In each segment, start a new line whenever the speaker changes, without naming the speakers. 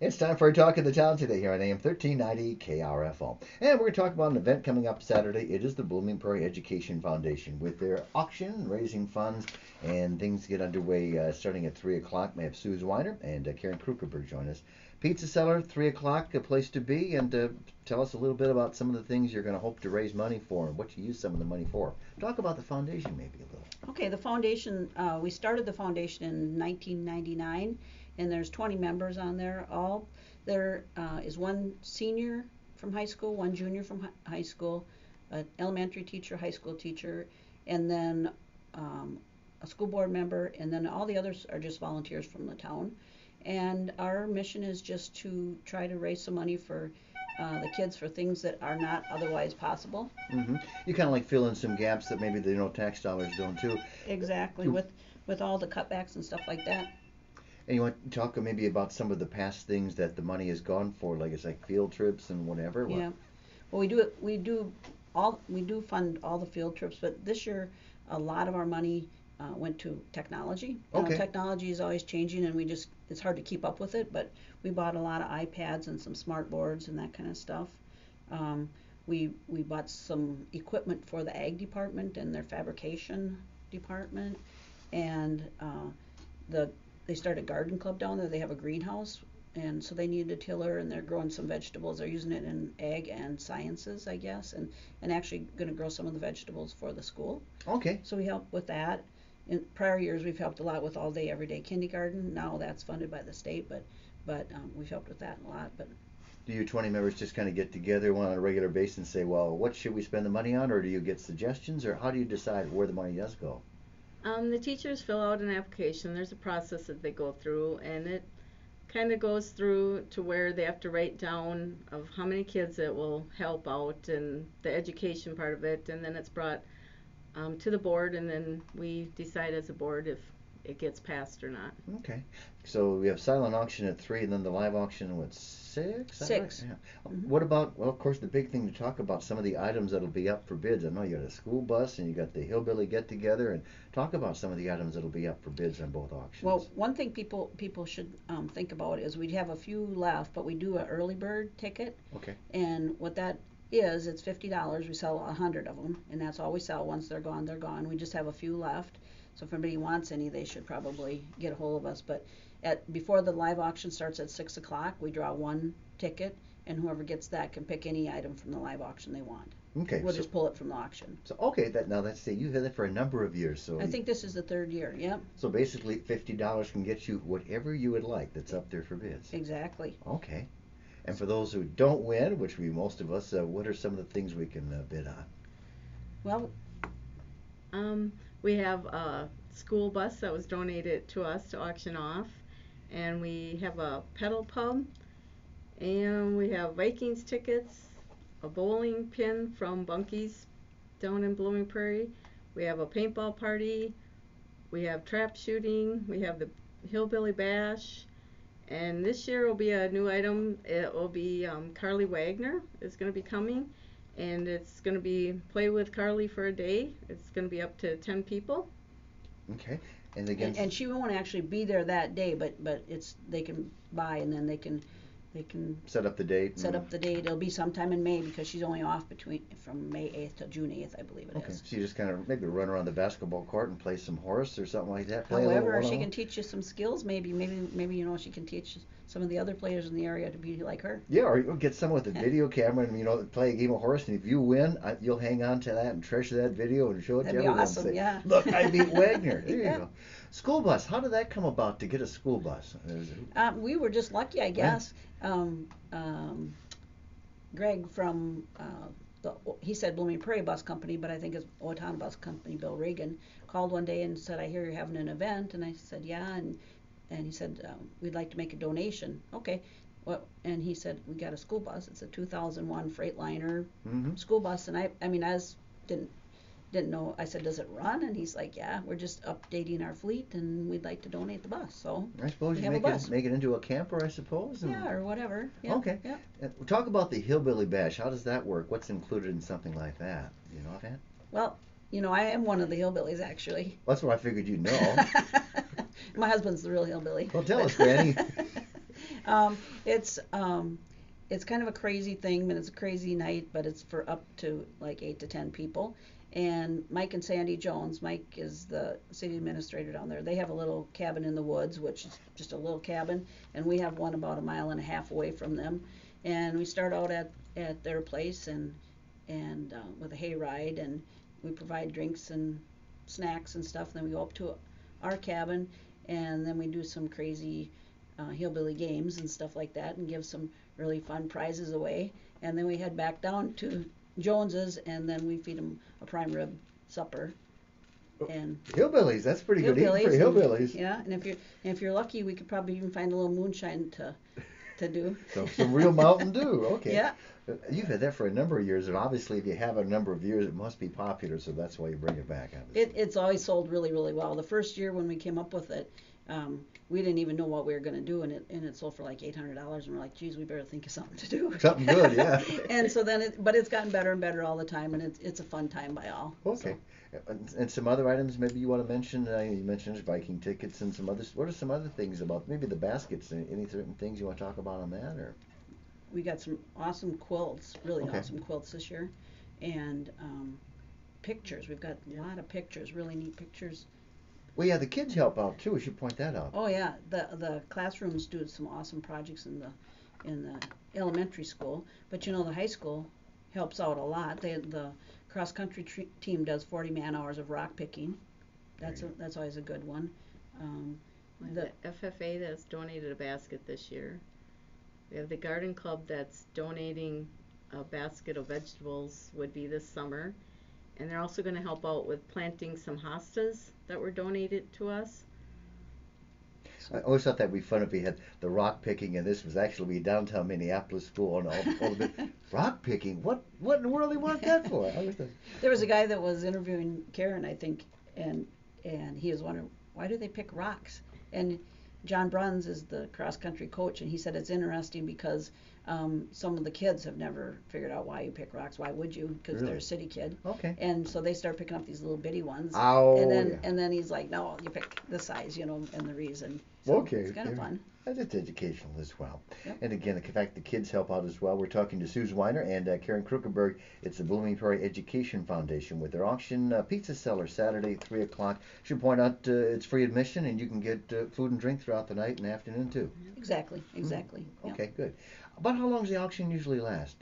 It's time for a talk of the town today here on AM 1390 KRFO. And we're going to talk about an event coming up Saturday. It is the Blooming Prairie Education Foundation with their auction, raising funds, and things get underway starting at 3 o'clock. We have Suze Weiner and Karen Krukerberg join us. Pizza Cellar, 3 o'clock, a place to be, and tell us a little bit about some of the things you're going to hope to raise money for and what you use some of the money for. Talk about the foundation maybe a little.
Okay, the foundation, we started the foundation in 1999, and there's 20 members on there. There is one senior from high school, one junior from high school, an elementary teacher, high school teacher, and then a school board member, and then all the others are just volunteers from the town. And our mission is just to try to raise some money for the kids for things that are not otherwise possible.
Mm-hmm. You kind of like fill in some gaps that maybe the tax dollars don't too.
Exactly, with all the cutbacks and stuff like that.
And you want to talk maybe about some of the past things that the money has gone for, like it's like field trips and whatever.
Yeah. Well, we do fund all the field trips, but this year a lot of our money went to technology.
Okay.
Technology is always changing, and it's hard to keep up with it. But we bought a lot of iPads and some smart boards and that kind of stuff. We bought some equipment for the ag department and their fabrication department, and they started a garden club down there. They have a greenhouse, and so they needed a tiller, and they're growing some vegetables. They're using it in ag and sciences, I guess, and actually going to grow some of the vegetables for the school.
Okay.
So we help with that. In prior years, we've helped a lot with all-day, everyday kindergarten. Now that's funded by the state, but we've helped with that a lot. But
do you 20 members just kind of get together on a regular basis and say, well, what should we spend the money on, or do you get suggestions, or how do you decide where the money does go?
The teachers fill out an application. There's a process that they go through, and it kind of goes through to where they have to write down of how many kids it will help out and the education part of it, and then it's brought to the board, and then we decide as a board if it gets passed or not.
Okay. So we have silent auction at 3, and then the live auction at 6?
6.
Right? Yeah.
Mm-hmm.
What about, well, of course, the big thing to talk about, some of the items that'll be up for bids. I know you got a school bus, and you got the hillbilly get-together, and talk about some of the items that'll be up for bids on both auctions.
Well, one thing people should think about is we have a few left, but we do an early bird ticket.
Okay.
And what that is, it's $50. We sell 100 of them, and that's all we sell. Once they're gone, they're gone. We just have a few left. So if anybody wants any, they should probably get a hold of us. But before the live auction starts at 6 o'clock, we draw one ticket, and whoever gets that can pick any item from the live auction they want.
Okay.
We'll just pull it from the auction.
So okay, you've had that for a number of years. So
I think this is the 3rd year. Yep.
So basically, $50 can get you whatever you would like that's up there for bids.
Exactly.
Okay. And for those who don't win, which we most of us, what are some of the things we can bid on?
Well,
we have a school bus that was donated to us to auction off, and we have a pedal pub, and we have Vikings tickets, a bowling pin from Bunky's down in Blooming Prairie. We have a paintball party. We have trap shooting. We have the hillbilly bash. And this year will be a new item. It will be Carly Wagner is going to be coming, and it's going to be play with Carly for a day. It's going to be up to 10 people.
Okay. And again,
and she won't actually be there that day, but they can buy, and then they can
set up the date.
It'll be sometime in May, because she's only off from May 8th to June 8th, I believe it is.
Okay, so you just kind of maybe run around the basketball court and play some horse or something like that.
However, she can teach you some skills. Maybe she can teach some of the other players in the area to be like her.
Yeah, or you'll get someone with a video camera and play a game of horse, and if you win, you'll hang on to that and treasure that video and show it to everyone.
That'd be awesome.
Say,
yeah.
Look, I beat Wagner. There you go. School bus. How did that come about to get a school bus?
We were just lucky, I guess. Greg from he said Blooming Prairie Bus Company, but I think it's Owatonna Bus Company, Bill Reagan, called one day and said, I hear you're having an event. And I said, yeah. And he said, we'd like to make a donation. Okay. Well, and he said, we got a school bus. It's a 2001 Freightliner school bus. And I didn't know. I said, does it run? And he's like, yeah, we're just updating our fleet, and we'd like to donate the bus. So
I suppose you make it into a camper, I suppose.
Yeah, or whatever. Yeah.
Okay. Yeah. Talk about the hillbilly bash. How does that work? What's included in something like that? You know offhand?
Well, I am one of the hillbillies, actually.
Well, that's what I figured you'd know.
My husband's the real hillbilly.
Well, tell us, Granny.
It's kind of a crazy thing, but it's a crazy night, but it's for up to like 8 to 10 people. And Mike and Sandy Jones, Mike is the city administrator down there. They have a little cabin in the woods, which is just a little cabin, and we have one about a mile and a half away from them. And we start out at their place and with a hayride, and we provide drinks and snacks and stuff. And then we go up to our cabin, and then we do some crazy hillbilly games and stuff like that, and give some really fun prizes away. And then we head back down to Jones's, and then we feed them a prime rib supper. And
hillbillies, that's pretty good eating for hillbillies.
Yeah, and if you're lucky, we could probably even find a little moonshine to do.
So some real Mountain Dew. Okay.
Yeah.
You've had that for a number of years, and obviously, if you have a number of years, it must be popular. So that's why you bring it back.
It's always sold really, really well. The first year when we came up with it, we didn't even know what we were going to do, and it sold for like $800, and we're like, geez, we better think of something to do.
Something good, yeah.
And so then, but it's gotten better and better all the time, and it's a fun time by all.
Okay. So. And some other items maybe you want to mention? You mentioned Viking tickets and some others. What are some other things about maybe the baskets? Any certain things you want to talk about on that, or?
We got some awesome quilts, really awesome quilts this year, and pictures. We've got a lot of pictures, really neat pictures.
Well, yeah, the kids help out too. We should point that out.
Oh yeah, the classrooms do some awesome projects in the elementary school, but the high school helps out a lot. The cross country team does 40 man hours of rock picking. That's always a good one.
The FFA that's donated a basket this year. We have the garden club that's donating a basket of vegetables, would be this summer. And they're also going to help out with planting some hostas that were donated to us.
I always thought that'd be fun if we had the rock picking, and this was actually downtown Minneapolis school, and all the rock picking. What in the world do you want that for?
There was a guy that was interviewing Karen, I think, and he was wondering, why do they pick rocks? And John Bruns is the cross country coach, and he said it's interesting because some of the kids have never figured out why you pick rocks. Why would you? Because they're a city kid.
Okay.
And so they start picking up these little bitty ones.
Oh.
And then he's like, no, you pick this size, and the reason. So
Okay.
It's kind of fun.
That's educational as well.
Yep.
And again, in fact, the kids help out as well. We're talking to Suze Weiner and Karen Krukenberg. It's the Blooming Prairie Education Foundation with their auction pizza cellar Saturday, 3 o'clock. Should point out it's free admission, and you can get food and drink throughout the night and afternoon too.
Exactly.
Mm-hmm. Okay, good. About how long does the auction usually last?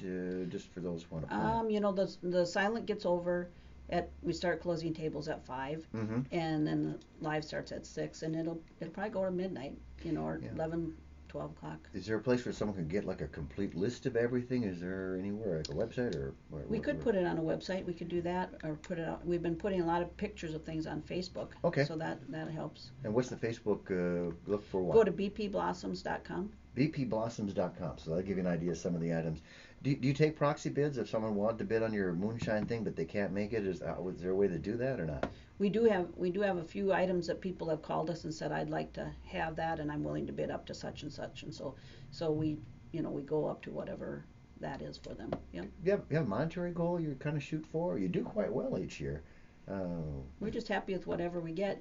Just for those who want to plan.
The silent gets over we start closing tables at 5,
mm-hmm.
and then the live starts at 6, and it'll probably go to midnight, or 11, 12 o'clock.
Is there a place where someone can get like a complete list of everything? Is there anywhere, like a website or?
We could put it on a website. We could do that, or put it out. We've been putting a lot of pictures of things on Facebook.
Okay.
So that helps.
And what's the Facebook look for? What?
Go to bpblossoms.com.
bpblossoms.com. So that'll give you an idea of some of the items. Do you take proxy bids if someone wanted to bid on your moonshine thing but they can't make it? Is there a way to do that or not?
We do have a few items that people have called us and said, I'd like to have that, and I'm willing to bid up to such and such, and so we we go up to whatever that is for them. Yep.
You have a monetary goal you kind of shoot for? You do quite well each year.
We're just happy with whatever we get.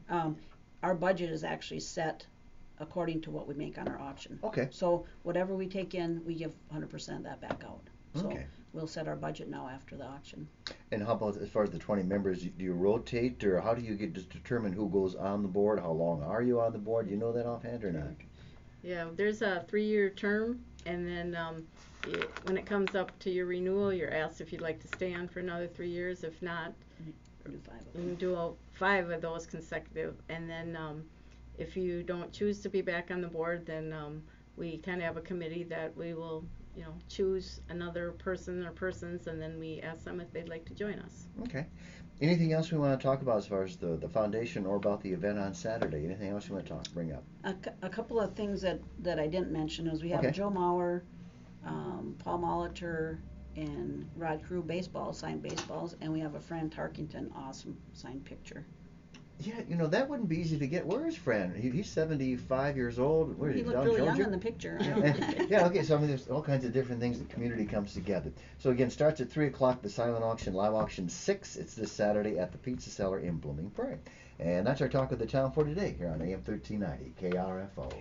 Our budget is actually set according to what we make on our auction.
Okay.
So whatever we take in, we give 100% of that back out. So
okay.
We'll set our budget now after the auction.
And how about as far as the 20 members, do you rotate, or how do you get to determine who goes on the board? How long are you on the board? Do you know that offhand or not?
Yeah, there's a 3-year term, and then when it comes up to your renewal, you're asked if you'd like to stay on for another 3 years. If not,
do 5 of them.
you can do 5 of those consecutive, and then if you don't choose to be back on the board, then we kind of have a committee that we will choose another person or persons, and then we ask them if they'd like to join us.
Okay. Anything else we want to talk about as far as the foundation or about the event on Saturday? Anything else you want to bring up?
A couple of things that I didn't mention is we have
okay.
Joe Mauer, Paul Molitor, and Rod Crew signed baseballs, and we have a Fran Tarkington awesome signed picture.
Yeah, that wouldn't be easy to get. Where is Fran? He's 75 years old. Where is
he looked
down
really
Georgia?
young in the picture.
Yeah, okay, so there's all kinds of different things. The community comes together. So again, starts at 3 o'clock, the silent auction, live auction 6. It's this Saturday at the Pizza Cellar in Blooming Prairie. And that's our Talk of the Town for today here on AM 1390 KRFO.